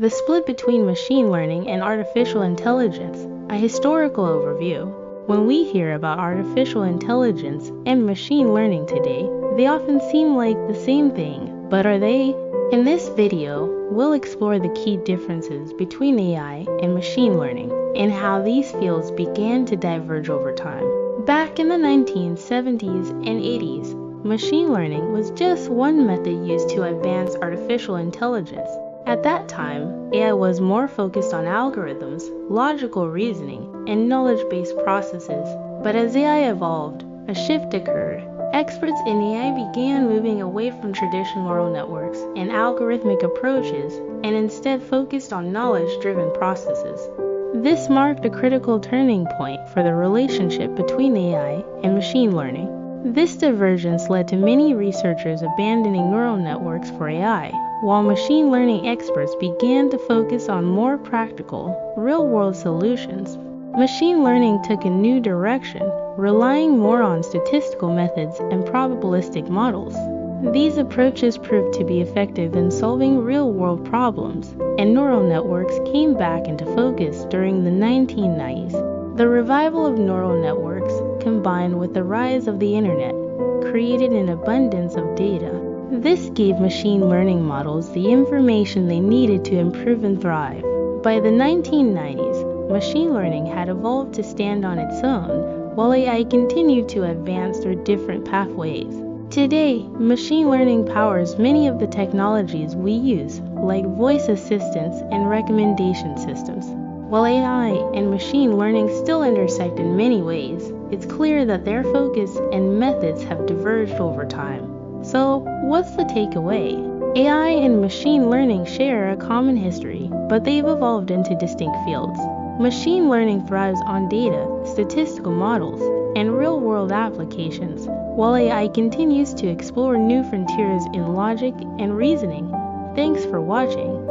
The split between machine learning and artificial intelligence, a historical overview. When we hear about artificial intelligence and machine learning today, they often seem like the same thing, but are they? In this video, we'll explore the key differences between AI and machine learning and how these fields began to diverge over time. Back in the 1970s and 80s, machine learning was just one method used to advance artificial intelligence. At that time, AI was more focused on algorithms, logical reasoning, and knowledge-based processes. But as AI evolved, a shift occurred. Experts in AI began moving away from traditional neural networks and algorithmic approaches and instead focused on knowledge-driven processes. This marked a critical turning point for the relationship between AI and machine learning. This divergence led to many researchers abandoning neural networks for AI, while machine learning experts began to focus on more practical, real-world solutions. Machine learning took a new direction, relying more on statistical methods and probabilistic models. These approaches proved to be effective in solving real-world problems, and neural networks came back into focus during the 1990s. The revival of neural networks, combined with the rise of the internet, created an abundance of data. This gave machine learning models the information they needed to improve and thrive. By the 1990s, machine learning had evolved to stand on its own, while AI continued to advance through different pathways. Today, machine learning powers many of the technologies we use, like voice assistants and recommendation systems. While AI and machine learning still intersect in many ways, it's clear that their focus and methods have diverged over time. So, what's the takeaway? AI and machine learning share a common history, but they've evolved into distinct fields. Machine learning thrives on data, statistical models, and real-world applications, while AI continues to explore new frontiers in logic and reasoning. Thanks for watching.